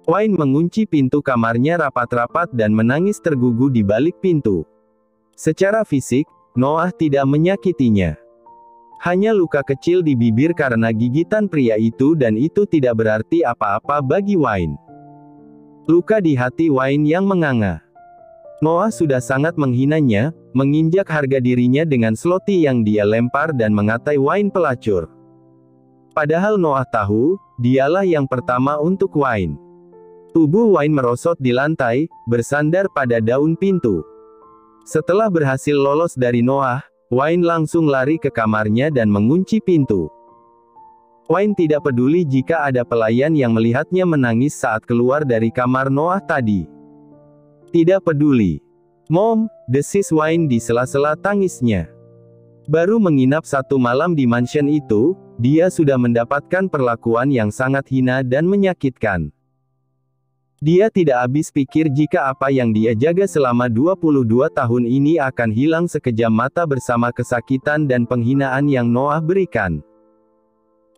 Wayne mengunci pintu kamarnya rapat-rapat dan menangis tergugu di balik pintu. Secara fisik, Noah tidak menyakitinya. Hanya luka kecil di bibir karena gigitan pria itu, dan itu tidak berarti apa-apa bagi Wayne. Luka di hati Wayne yang menganga. Noah sudah sangat menghinanya, menginjak harga dirinya dengan sloti yang dia lempar dan mengatai Wayne pelacur. Padahal Noah tahu, dialah yang pertama untuk Wayne. Tubuh Wayne merosot di lantai, bersandar pada daun pintu. Setelah berhasil lolos dari Noah, Wayne langsung lari ke kamarnya dan mengunci pintu. Wayne tidak peduli jika ada pelayan yang melihatnya menangis saat keluar dari kamar Noah tadi. Tidak peduli. "Mom," desis Wayne di sela-sela tangisnya. Baru menginap 1 malam di mansion itu, dia sudah mendapatkan perlakuan yang sangat hina dan menyakitkan. Dia tidak habis pikir jika apa yang dia jaga selama 22 tahun ini akan hilang sekejap mata bersama kesakitan dan penghinaan yang Noah berikan.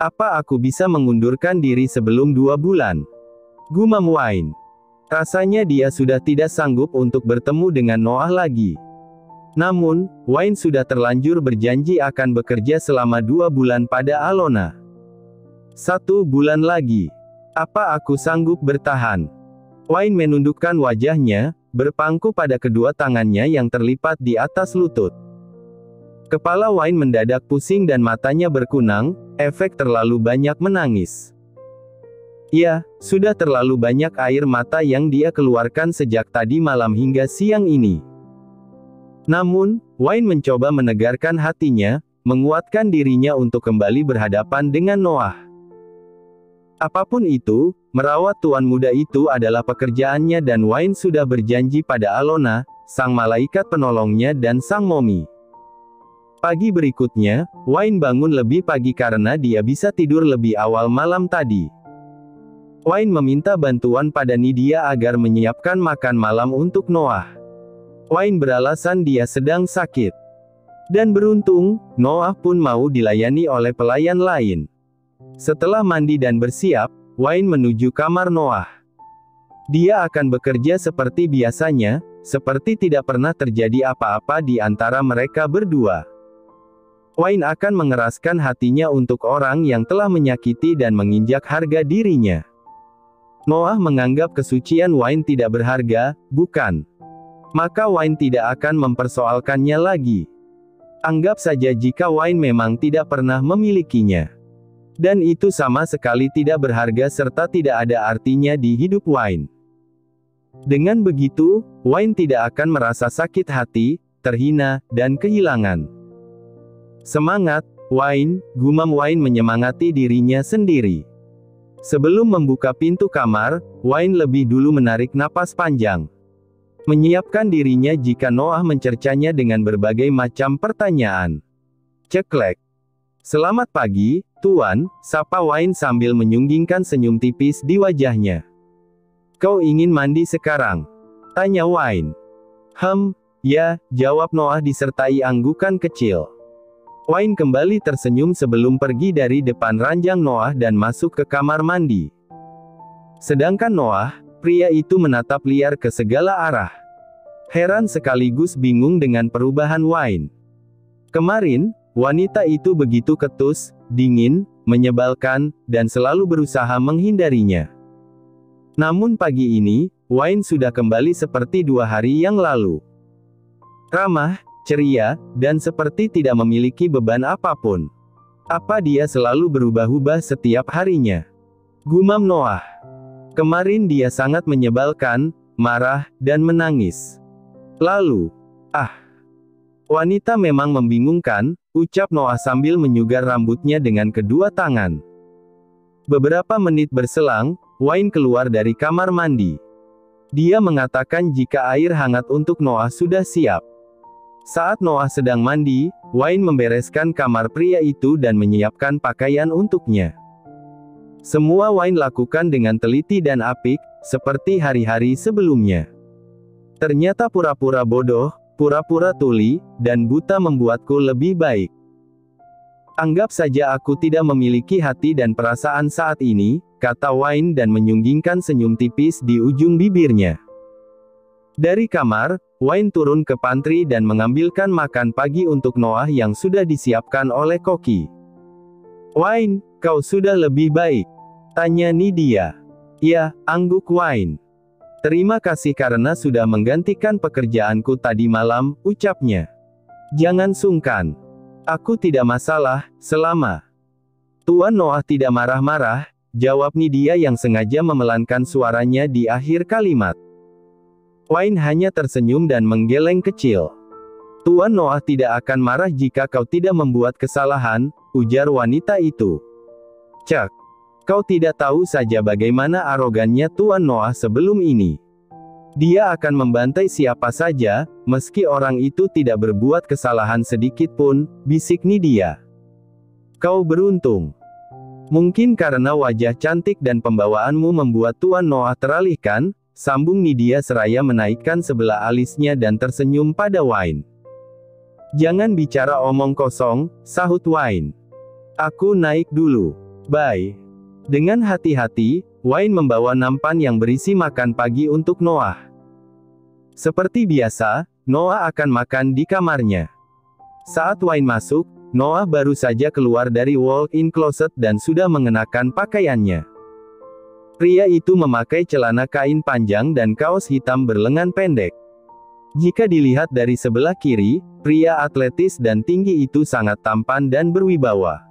"Apa aku bisa mengundurkan diri sebelum 2 bulan?" gumam Wayne. Rasanya dia sudah tidak sanggup untuk bertemu dengan Noah lagi. Namun, Wayne sudah terlanjur berjanji akan bekerja selama 2 bulan pada Alona. 1 bulan lagi. Apa aku sanggup bertahan? Wayne menundukkan wajahnya, berpangku pada kedua tangannya yang terlipat di atas lutut. Kepala Wayne mendadak pusing dan matanya berkunang, efek terlalu banyak menangis. Ya, sudah terlalu banyak air mata yang dia keluarkan sejak tadi malam hingga siang ini. Namun, Wayne mencoba menegarkan hatinya, menguatkan dirinya untuk kembali berhadapan dengan Noah. Apapun itu, merawat tuan muda itu adalah pekerjaannya dan Wayne sudah berjanji pada Alona, sang malaikat penolongnya dan sang momi. Pagi berikutnya, Wayne bangun lebih pagi karena dia bisa tidur lebih awal malam tadi. Wayne meminta bantuan pada Nidia agar menyiapkan makan malam untuk Noah. Wayne beralasan dia sedang sakit. Dan beruntung, Noah pun mau dilayani oleh pelayan lain. Setelah mandi dan bersiap, Wayne menuju kamar Noah. Dia akan bekerja seperti biasanya, seperti tidak pernah terjadi apa-apa di antara mereka berdua. Wayne akan mengeraskan hatinya untuk orang yang telah menyakiti dan menginjak harga dirinya. Noah menganggap kesucian Wayne tidak berharga, bukan? Maka Wayne tidak akan mempersoalkannya lagi. Anggap saja jika Wayne memang tidak pernah memilikinya. Dan itu sama sekali tidak berharga serta tidak ada artinya di hidup Wayne. Dengan begitu, Wayne tidak akan merasa sakit hati, terhina, dan kehilangan. "Semangat, Wayne," gumam Wayne menyemangati dirinya sendiri. Sebelum membuka pintu kamar, Wayne lebih dulu menarik napas panjang. Menyiapkan dirinya jika Noah mencercanya dengan berbagai macam pertanyaan. Ceklek. "Selamat pagi, Tuan," sapa Wayne sambil menyunggingkan senyum tipis di wajahnya. "Kau ingin mandi sekarang?" tanya Wayne. Ya," jawab Noah disertai anggukan kecil. Wayne kembali tersenyum sebelum pergi dari depan ranjang Noah dan masuk ke kamar mandi. Sedangkan Noah, pria itu menatap liar ke segala arah. Heran sekaligus bingung dengan perubahan Wayne. Kemarin, wanita itu begitu ketus, dingin, menyebalkan, dan selalu berusaha menghindarinya. Namun pagi ini, Wayne sudah kembali seperti 2 hari yang lalu. Ramah, ceria, dan seperti tidak memiliki beban apapun. Apa dia selalu berubah-ubah setiap harinya? Gumam Noah. Kemarin dia sangat menyebalkan, marah, dan menangis. Lalu, wanita memang membingungkan, ucap Noah sambil menyugar rambutnya dengan kedua tangan. Beberapa menit berselang, Wayne keluar dari kamar mandi. Dia mengatakan jika air hangat untuk Noah sudah siap. Saat Noah sedang mandi, Wayne membereskan kamar pria itu dan menyiapkan pakaian untuknya. Semua Wayne lakukan dengan teliti dan apik, seperti hari-hari sebelumnya. Ternyata pura-pura bodoh, pura-pura tuli, dan buta membuatku lebih baik. Anggap saja aku tidak memiliki hati dan perasaan saat ini, kata Wayne dan menyunggingkan senyum tipis di ujung bibirnya. Dari kamar, Wayne turun ke pantry dan mengambilkan makan pagi untuk Noah yang sudah disiapkan oleh koki. "Wayne, kau sudah lebih baik?" tanya Nidia. "Ya," angguk Wayne. "Terima kasih karena sudah menggantikan pekerjaanku tadi malam," ucapnya. "Jangan sungkan. Aku tidak masalah, selama..." "Tuan Noah tidak marah-marah," jawab Nidia yang sengaja memelankan suaranya di akhir kalimat. Wayne hanya tersenyum dan menggeleng kecil. "Tuan Noah tidak akan marah jika kau tidak membuat kesalahan," ujar wanita itu. "Cek. Kau tidak tahu saja bagaimana arogannya Tuan Noah sebelum ini. Dia akan membantai siapa saja, meski orang itu tidak berbuat kesalahan sedikit pun," bisik Nidia. "Kau beruntung. Mungkin karena wajah cantik dan pembawaanmu membuat Tuan Noah teralihkan," sambung Nidia seraya menaikkan sebelah alisnya dan tersenyum pada Wayne. "Jangan bicara omong kosong," sahut Wayne. "Aku naik dulu. Bye." Dengan hati-hati, Wayne membawa nampan yang berisi makan pagi untuk Noah. Seperti biasa, Noah akan makan di kamarnya. Saat Wayne masuk, Noah baru saja keluar dari walk-in closet dan sudah mengenakan pakaiannya. Pria itu memakai celana kain panjang dan kaos hitam berlengan pendek. Jika dilihat dari sebelah kiri, pria atletis dan tinggi itu sangat tampan dan berwibawa.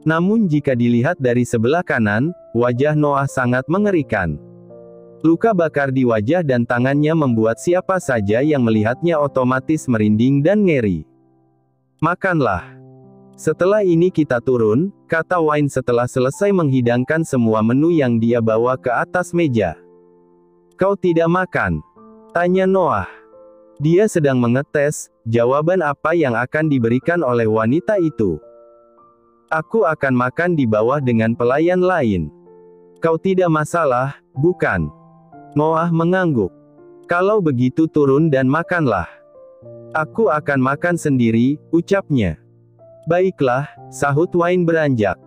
Namun jika dilihat dari sebelah kanan, wajah Noah sangat mengerikan. Luka bakar di wajah dan tangannya membuat siapa saja yang melihatnya otomatis merinding dan ngeri. "Makanlah. Setelah ini kita turun," kata Wayne setelah selesai menghidangkan semua menu yang dia bawa ke atas meja. "Kau tidak makan?" tanya Noah. Dia sedang mengetes jawaban apa yang akan diberikan oleh wanita itu. "Aku akan makan di bawah dengan pelayan lain." "Kau tidak masalah, bukan?" Noah mengangguk. "Kalau begitu turun dan makanlah." "Aku akan makan sendiri," ucapnya. "Baiklah," sahut Wayne beranjak.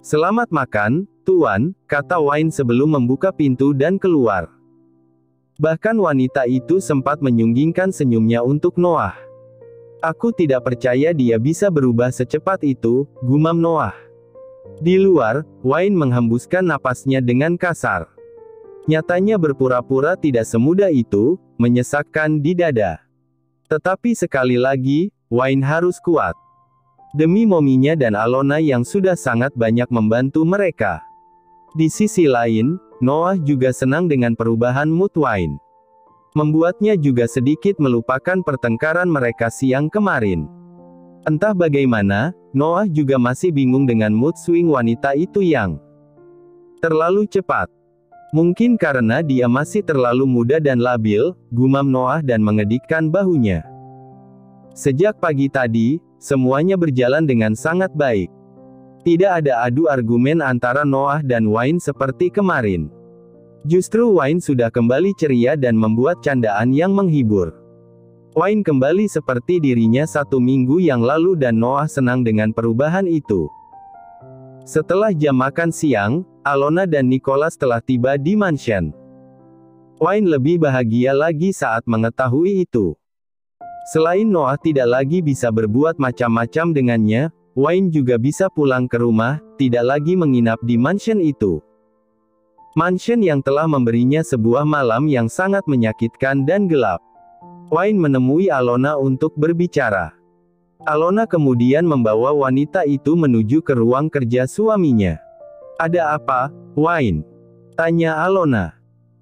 "Selamat makan, Tuan," kata Wayne sebelum membuka pintu dan keluar. Bahkan wanita itu sempat menyunggingkan senyumnya untuk Noah. "Aku tidak percaya dia bisa berubah secepat itu," gumam Noah. Di luar, Wayne menghembuskan napasnya dengan kasar. Nyatanya berpura-pura tidak semudah itu, menyesakkan di dada. Tetapi sekali lagi, Wayne harus kuat. Demi Mominya dan Alona yang sudah sangat banyak membantu mereka. Di sisi lain, Noah juga senang dengan perubahan mood Wayne. Membuatnya juga sedikit melupakan pertengkaran mereka siang kemarin. Entah bagaimana, Noah juga masih bingung dengan mood swing wanita itu yang terlalu cepat. Mungkin karena dia masih terlalu muda dan labil, gumam Noah dan mengedikkan bahunya. Sejak pagi tadi, semuanya berjalan dengan sangat baik. Tidak ada adu argumen antara Noah dan Wayne seperti kemarin. Justru Wayne sudah kembali ceria dan membuat candaan yang menghibur. Wayne kembali seperti dirinya 1 minggu yang lalu dan Noah senang dengan perubahan itu. Setelah jam makan siang, Alona dan Nicholas telah tiba di mansion. Wayne lebih bahagia lagi saat mengetahui itu. Selain Noah tidak lagi bisa berbuat macam-macam dengannya, Wayne juga bisa pulang ke rumah, tidak lagi menginap di mansion itu. Mansion yang telah memberinya sebuah malam yang sangat menyakitkan dan gelap. Wayne menemui Alona untuk berbicara. Alona kemudian membawa wanita itu menuju ke ruang kerja suaminya. "Ada apa, Wayne?" tanya Alona.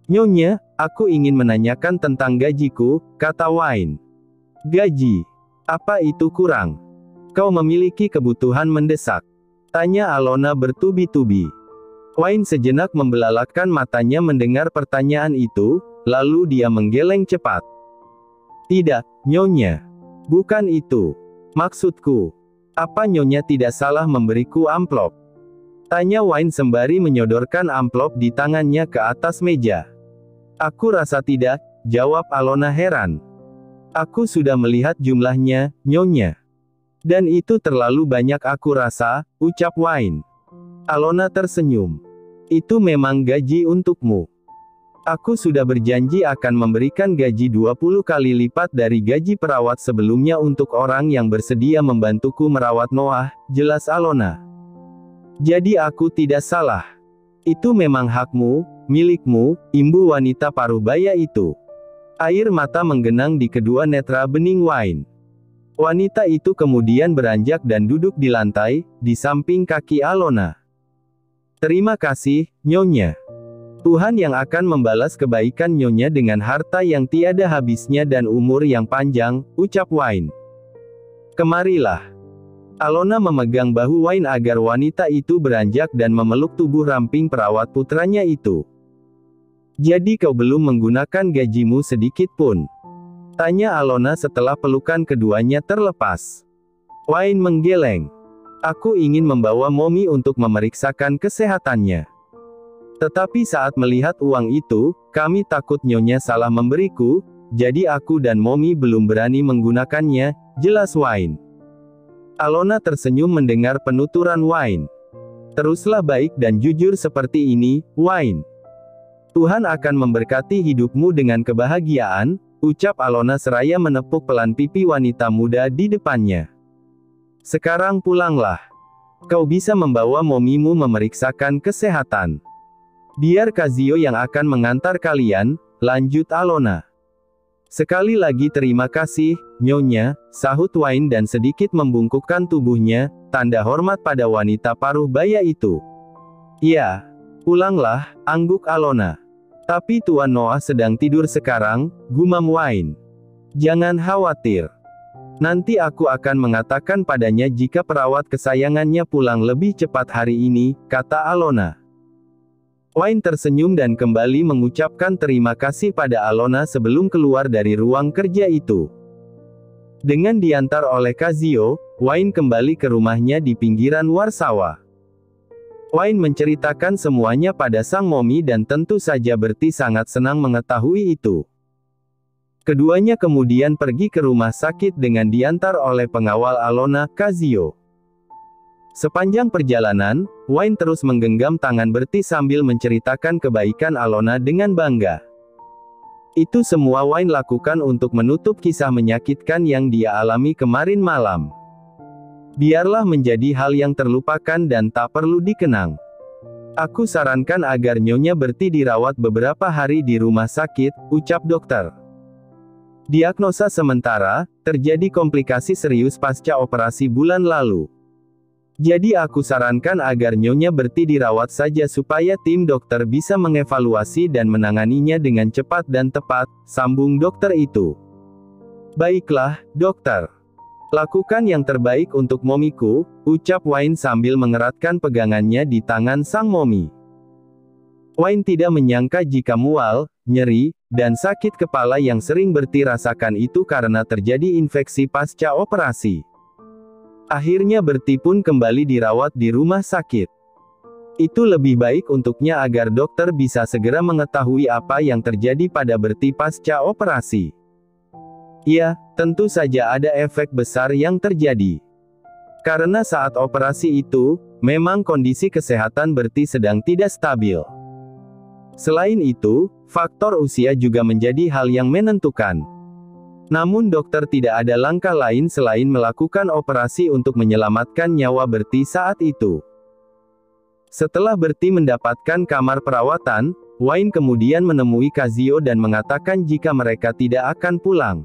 "Nyonya, aku ingin menanyakan tentang gajiku," kata Wayne. "Gaji? Apa itu kurang? Kau memiliki kebutuhan mendesak?" tanya Alona bertubi-tubi. Wayne sejenak membelalakkan matanya mendengar pertanyaan itu, lalu dia menggeleng cepat. "Tidak, Nyonya. Bukan itu. Maksudku. Apa Nyonya tidak salah memberiku amplop?" tanya Wayne sembari menyodorkan amplop di tangannya ke atas meja. "Aku rasa tidak," jawab Alona heran. "Aku sudah melihat jumlahnya, Nyonya." Dan itu terlalu banyak aku rasa, ucap Wayne. Alona tersenyum. Itu memang gaji untukmu. Aku sudah berjanji akan memberikan gaji 20 kali lipat dari gaji perawat sebelumnya untuk orang yang bersedia membantuku merawat Noah, jelas Alona. Jadi aku tidak salah. Itu memang hakmu, milikmu, imbu wanita paruh baya itu. Air mata menggenang di kedua netra bening Wayne. Wanita itu kemudian beranjak dan duduk di lantai, di samping kaki Alona. Terima kasih, Nyonya. Tuhan yang akan membalas kebaikan Nyonya dengan harta yang tiada habisnya dan umur yang panjang, ucap Wayne. Kemarilah. Alona memegang bahu Wayne agar wanita itu beranjak dan memeluk tubuh ramping perawat putranya itu. Jadi kau belum menggunakan gajimu sedikit pun? Tanya Alona setelah pelukan keduanya terlepas. Wayne menggeleng. Aku ingin membawa Mommy untuk memeriksakan kesehatannya. Tetapi saat melihat uang itu, kami takut Nyonya salah memberiku, jadi aku dan Mommy belum berani menggunakannya, jelas Wayne. Alona tersenyum mendengar penuturan Wayne. Teruslah baik dan jujur seperti ini, Wayne. Tuhan akan memberkati hidupmu dengan kebahagiaan, ucap Alona seraya menepuk pelan pipi wanita muda di depannya. Sekarang pulanglah. Kau bisa membawa Momimu memeriksakan kesehatan. Biar Kazio yang akan mengantar kalian, lanjut Alona. Sekali lagi terima kasih, Nyonya, sahut Wayne dan sedikit membungkukkan tubuhnya, tanda hormat pada wanita paruh baya itu. Ya, pulanglah, angguk Alona. Tapi Tuan Noah sedang tidur sekarang, gumam Wayne. Jangan khawatir. Nanti aku akan mengatakan padanya jika perawat kesayangannya pulang lebih cepat hari ini, kata Alona. Wayne tersenyum dan kembali mengucapkan terima kasih pada Alona sebelum keluar dari ruang kerja itu. Dengan diantar oleh Kazio, Wayne kembali ke rumahnya di pinggiran Warsawa. Wayne menceritakan semuanya pada sang Mommy dan tentu saja Bertie sangat senang mengetahui itu. Keduanya kemudian pergi ke rumah sakit dengan diantar oleh pengawal Alona, Kazio. Sepanjang perjalanan, Wayne terus menggenggam tangan Bertie sambil menceritakan kebaikan Alona dengan bangga. Itu semua Wayne lakukan untuk menutup kisah menyakitkan yang dia alami kemarin malam. Biarlah menjadi hal yang terlupakan dan tak perlu dikenang. Aku sarankan agar Nyonya Bertie dirawat beberapa hari di rumah sakit, ucap dokter. Diagnosa sementara, terjadi komplikasi serius pasca operasi bulan lalu. Jadi aku sarankan agar Nyonya Bertie dirawat saja supaya tim dokter bisa mengevaluasi dan menanganinya dengan cepat dan tepat, sambung dokter itu. Baiklah, dokter. Lakukan yang terbaik untuk momiku, ucap Wayne sambil mengeratkan pegangannya di tangan sang Mommy. Wayne tidak menyangka jika mual, nyeri, dan sakit kepala yang sering Bertie rasakan itu karena terjadi infeksi pasca operasi. Akhirnya Bertie pun kembali dirawat di rumah sakit. Itu lebih baik untuknya agar dokter bisa segera mengetahui apa yang terjadi pada Bertie pasca operasi. Ya, tentu saja ada efek besar yang terjadi. Karena saat operasi itu, memang kondisi kesehatan Bertie sedang tidak stabil. Selain itu, faktor usia juga menjadi hal yang menentukan. Namun dokter tidak ada langkah lain selain melakukan operasi untuk menyelamatkan nyawa Bertie saat itu. Setelah Bertie mendapatkan kamar perawatan, Wayne kemudian menemui Kazio dan mengatakan jika mereka tidak akan pulang.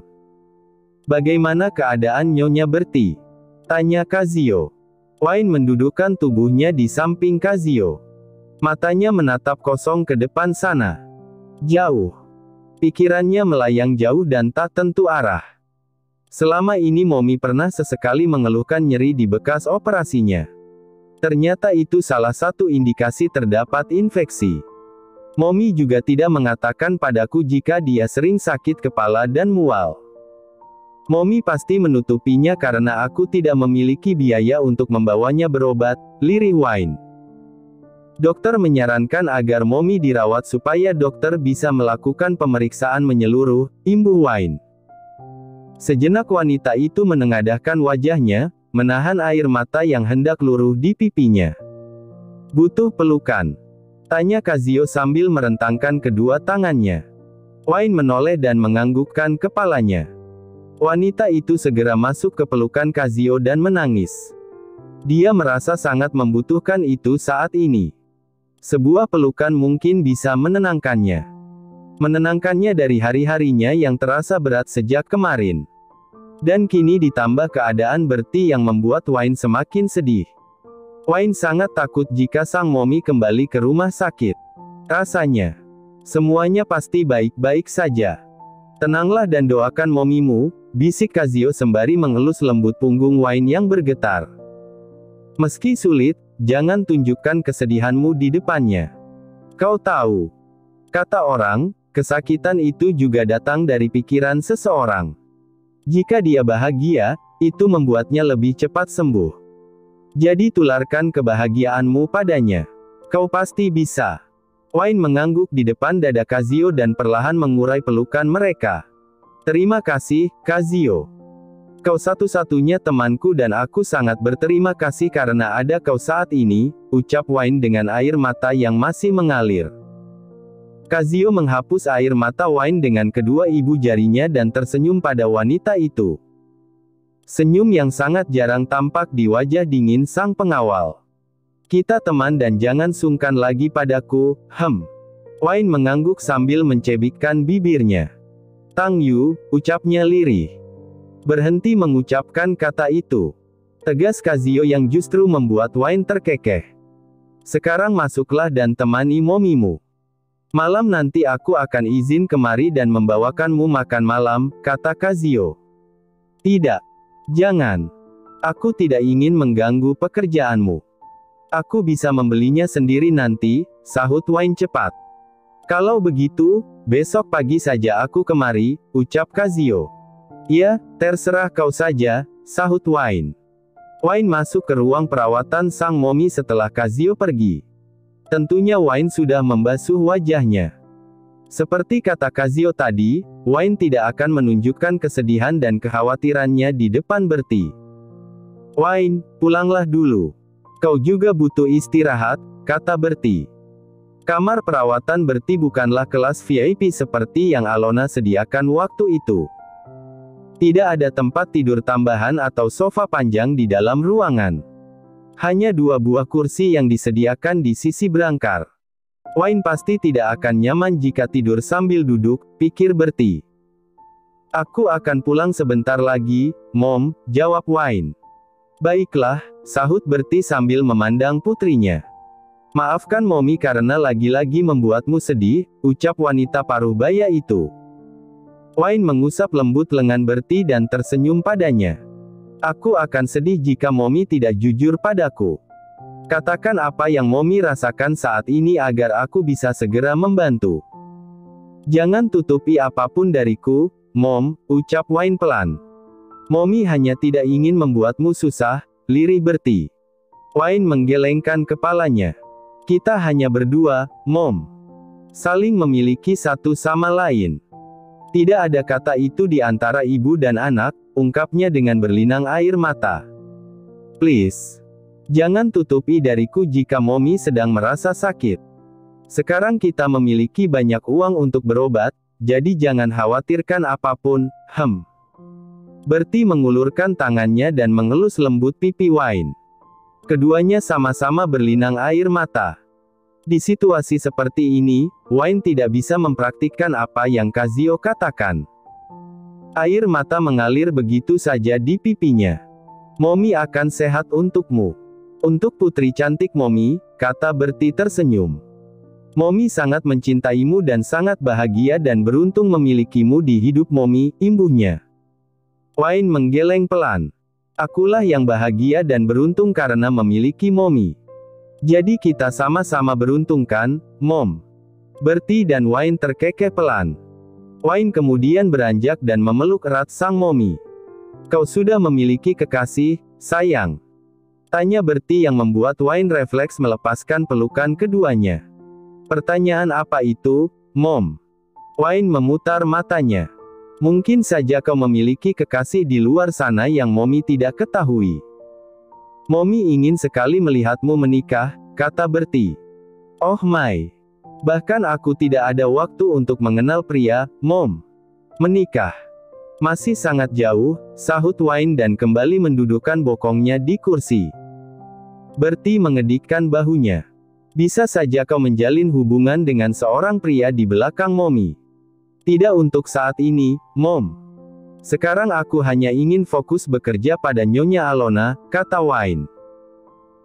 Bagaimana keadaan Nyonya Bertie? Tanya Kazio. Wayne mendudukkan tubuhnya di samping Kazio. Matanya menatap kosong ke depan sana. Jauh. Pikirannya melayang jauh dan tak tentu arah. Selama ini Mommy pernah sesekali mengeluhkan nyeri di bekas operasinya. Ternyata itu salah satu indikasi terdapat infeksi. Mommy juga tidak mengatakan padaku jika dia sering sakit kepala dan mual. Mommy pasti menutupinya karena aku tidak memiliki biaya untuk membawanya berobat, lirih Wayne. Dokter menyarankan agar Mommy dirawat supaya dokter bisa melakukan pemeriksaan menyeluruh, imbuh Wayne. Sejenak wanita itu menengadahkan wajahnya, menahan air mata yang hendak luruh di pipinya. "Butuh pelukan?" tanya Kazuo sambil merentangkan kedua tangannya. Wayne menoleh dan menganggukkan kepalanya. Wanita itu segera masuk ke pelukan Kazuo dan menangis. Dia merasa sangat membutuhkan itu saat ini. Sebuah pelukan mungkin bisa menenangkannya. Menenangkannya dari hari-harinya yang terasa berat sejak kemarin. Dan kini ditambah keadaan Bertie yang membuat Wayne semakin sedih. Wayne sangat takut jika sang Momi kembali ke rumah sakit. Rasanya, semuanya pasti baik-baik saja. "Tenanglah dan doakan Momimu," bisik Kazuo sembari mengelus lembut punggung Wayne yang bergetar. "Meski sulit, jangan tunjukkan kesedihanmu di depannya. Kau tahu," kata orang, "kesakitan itu juga datang dari pikiran seseorang. Jika dia bahagia, itu membuatnya lebih cepat sembuh. Jadi tularkan kebahagiaanmu padanya. Kau pasti bisa." Wayne mengangguk di depan dada Kazuo dan perlahan mengurai pelukan mereka. "Terima kasih, Kazuo. Kau satu-satunya temanku dan aku sangat berterima kasih karena ada kau saat ini," ucap Wayne dengan air mata yang masih mengalir. Kazuo menghapus air mata Wayne dengan kedua ibu jarinya dan tersenyum pada wanita itu. Senyum yang sangat jarang tampak di wajah dingin sang pengawal. "Kita teman dan jangan sungkan lagi padaku, Wayne mengangguk sambil mencebikkan bibirnya. "Tang Yu," ucapnya lirih. "Berhenti mengucapkan kata itu," tegas Kazuo yang justru membuat Wayne terkekeh. "Sekarang masuklah dan temani Momimu. Malam nanti aku akan izin kemari dan membawakanmu makan malam," kata Kazuo. "Tidak. Jangan. Aku tidak ingin mengganggu pekerjaanmu. Aku bisa membelinya sendiri nanti," sahut Wayne cepat. "Kalau begitu, besok pagi saja aku kemari," ucap Kazuo. "Ya, terserah kau saja," sahut Wayne. Wayne masuk ke ruang perawatan sang Momi setelah Kazuo pergi. Tentunya Wayne sudah membasuh wajahnya. Seperti kata Kazuo tadi, Wayne tidak akan menunjukkan kesedihan dan kekhawatirannya di depan Bertie. "Wayne, pulanglah dulu. Kau juga butuh istirahat," kata Bertie. Kamar perawatan Bertie bukanlah kelas VIP seperti yang Alona sediakan waktu itu. Tidak ada tempat tidur tambahan atau sofa panjang di dalam ruangan. Hanya 2 buah kursi yang disediakan di sisi belakang. Wayne pasti tidak akan nyaman jika tidur sambil duduk, pikir Bertie. "Aku akan pulang sebentar lagi, Mom," jawab Wayne. "Baiklah," sahut Bertie sambil memandang putrinya. "Maafkan Momi karena lagi-lagi membuatmu sedih," ucap wanita paruh baya itu. Wayne mengusap lembut lengan Bertie dan tersenyum padanya. "Aku akan sedih jika Momi tidak jujur padaku. Katakan apa yang Momi rasakan saat ini agar aku bisa segera membantu. Jangan tutupi apapun dariku, Mom," ucap Wayne pelan. "Momi hanya tidak ingin membuatmu susah," lirih Bertie. Wayne menggelengkan kepalanya. "Kita hanya berdua, Mom. Saling memiliki satu sama lain. Tidak ada kata itu di antara ibu dan anak," ungkapnya dengan berlinang air mata. "Please. Jangan tutupi dariku jika Momi sedang merasa sakit. Sekarang kita memiliki banyak uang untuk berobat, jadi jangan khawatirkan apapun, Bertie mengulurkan tangannya dan mengelus lembut pipi Wayne. Keduanya sama-sama berlinang air mata. Di situasi seperti ini, Wayne tidak bisa mempraktikkan apa yang Kazuo katakan. Air mata mengalir begitu saja di pipinya. "Momi akan sehat untukmu. Untuk putri cantik Momi," kata Bertie tersenyum. "Momi sangat mencintaimu dan sangat bahagia dan beruntung memilikimu di hidup Momi," imbuhnya. Wayne menggeleng pelan. "Akulah yang bahagia dan beruntung karena memiliki Momi. Jadi kita sama-sama beruntung kan, Mom?" Bertie dan Wayne terkekeh pelan. Wayne kemudian beranjak dan memeluk erat sang Momi. "Kau sudah memiliki kekasih, sayang?" tanya Bertie yang membuat Wayne refleks melepaskan pelukan keduanya. "Pertanyaan apa itu, Mom?" Wayne memutar matanya. "Mungkin saja kau memiliki kekasih di luar sana yang Momi tidak ketahui. Mommy ingin sekali melihatmu menikah, kata Bertie. Oh my. Bahkan aku tidak ada waktu untuk mengenal pria, Mom. Menikah. Masih sangat jauh, sahut Wayne dan kembali mendudukkan bokongnya di kursi. Bertie mengedikkan bahunya. Bisa saja kau menjalin hubungan dengan seorang pria di belakang Mommy. Tidak untuk saat ini, Mom. Sekarang aku hanya ingin fokus bekerja pada Nyonya Alona, kata Wayne.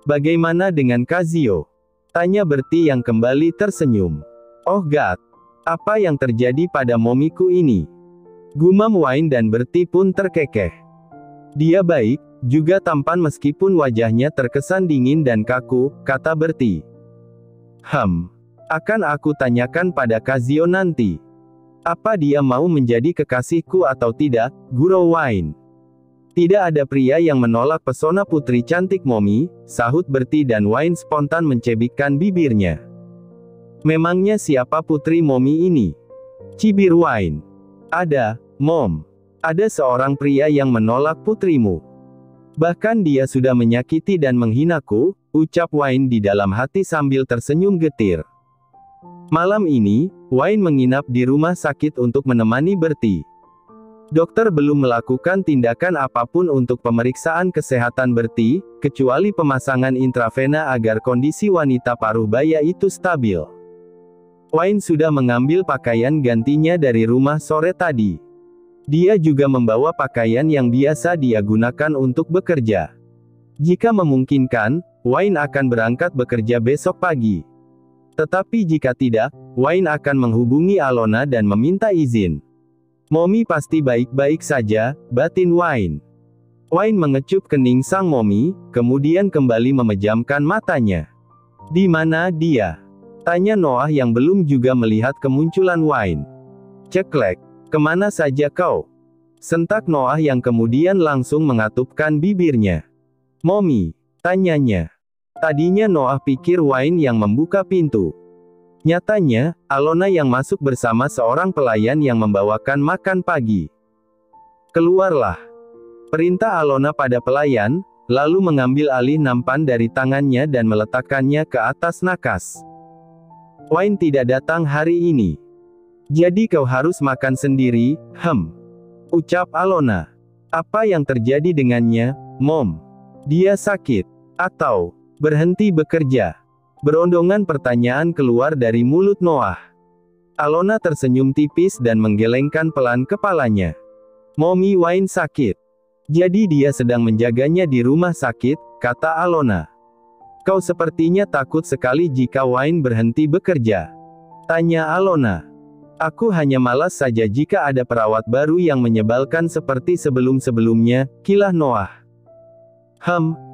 Bagaimana dengan Kazuo? Tanya Bertie yang kembali tersenyum. Oh God, apa yang terjadi pada momiku ini? Gumam Wayne dan Bertie pun terkekeh. Dia baik, juga tampan meskipun wajahnya terkesan dingin dan kaku, kata Bertie. Akan aku tanyakan pada Kazuo nanti. Apa dia mau menjadi kekasihku atau tidak, Guru Wayne? Tidak ada pria yang menolak pesona putri cantik Mommy, sahut Bertie dan Wayne spontan mencebikkan bibirnya. Memangnya siapa putri Mommy ini? Cibir Wayne. Ada, Mom. Ada seorang pria yang menolak putrimu. Bahkan dia sudah menyakiti dan menghinaku, ucap Wayne di dalam hati sambil tersenyum getir. Malam ini, Wayne menginap di rumah sakit untuk menemani Bertie. Dokter belum melakukan tindakan apapun untuk pemeriksaan kesehatan Bertie, kecuali pemasangan intravena agar kondisi wanita paruh baya itu stabil. Wayne sudah mengambil pakaian gantinya dari rumah sore tadi. Dia juga membawa pakaian yang biasa dia gunakan untuk bekerja. Jika memungkinkan, Wayne akan berangkat bekerja besok pagi. Tetapi jika tidak, Wayne akan menghubungi Alona dan meminta izin. Mommy pasti baik-baik saja, batin Wayne. Wayne mengecup kening sang Mommy, kemudian kembali memejamkan matanya. Di mana dia? Tanya Noah yang belum juga melihat kemunculan Wayne. Ceklek, kemana saja kau? Sentak Noah yang kemudian langsung mengatupkan bibirnya. Mommy, tanyanya. Tadinya Noah pikir Wayne yang membuka pintu. Nyatanya, Alona yang masuk bersama seorang pelayan yang membawakan makan pagi. Keluarlah. Perintah Alona pada pelayan, lalu mengambil alih nampan dari tangannya dan meletakkannya ke atas nakas. Wayne tidak datang hari ini. Jadi kau harus makan sendiri, ucap Alona. Apa yang terjadi dengannya, Mom? Dia sakit? Atau berhenti bekerja? Berondongan pertanyaan keluar dari mulut Noah. Alona tersenyum tipis dan menggelengkan pelan kepalanya. Mommy Wayne sakit. Jadi dia sedang menjaganya di rumah sakit, kata Alona. Kau sepertinya takut sekali jika Wayne berhenti bekerja. Tanya Alona. Aku hanya malas saja jika ada perawat baru yang menyebalkan seperti sebelum-sebelumnya, kilah Noah.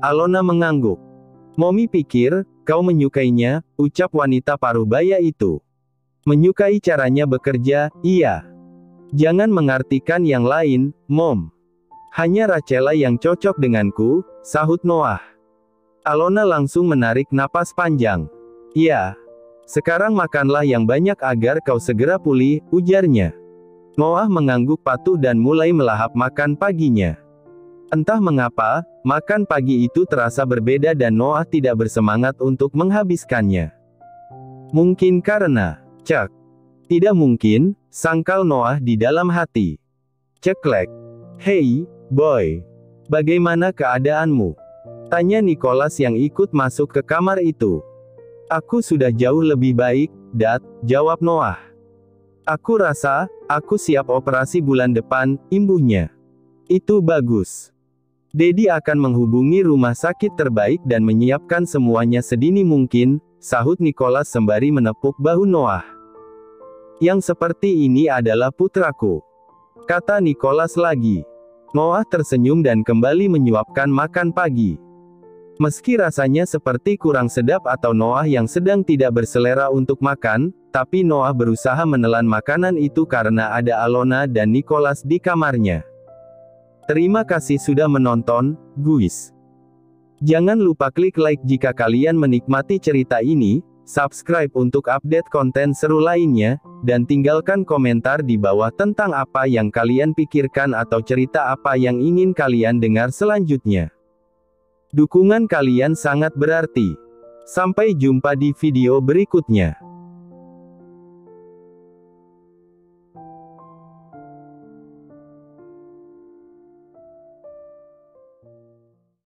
Alona mengangguk. Mommy pikir, kau menyukainya, ucap wanita paruh baya itu. Menyukai caranya bekerja, iya. Jangan mengartikan yang lain, Mom. Hanya Rachela yang cocok denganku, sahut Noah. Alona langsung menarik napas panjang. Iya. Sekarang makanlah yang banyak agar kau segera pulih, ujarnya. Noah mengangguk patuh dan mulai melahap makan paginya. Entah mengapa, makan pagi itu terasa berbeda dan Noah tidak bersemangat untuk menghabiskannya. Mungkin karena, tidak mungkin, sangkal Noah di dalam hati. Ceklek. Hei, boy. Bagaimana keadaanmu? Tanya Nicholas yang ikut masuk ke kamar itu. Aku sudah jauh lebih baik, Dad, jawab Noah. Aku rasa, aku siap operasi bulan depan, imbuhnya. Itu bagus. Daddy akan menghubungi rumah sakit terbaik dan menyiapkan semuanya sedini mungkin, sahut Nicholas sembari menepuk bahu Noah. Yang seperti ini adalah putraku, kata Nicholas lagi. Noah tersenyum dan kembali menyuapkan makan pagi. Meski rasanya seperti kurang sedap atau Noah yang sedang tidak berselera untuk makan, tapi Noah berusaha menelan makanan itu karena ada Alona dan Nicholas di kamarnya. Terima kasih sudah menonton, guys. Jangan lupa klik like jika kalian menikmati cerita ini, subscribe untuk update konten seru lainnya, dan tinggalkan komentar di bawah tentang apa yang kalian pikirkan atau cerita apa yang ingin kalian dengar selanjutnya. Dukungan kalian sangat berarti. Sampai jumpa di video berikutnya.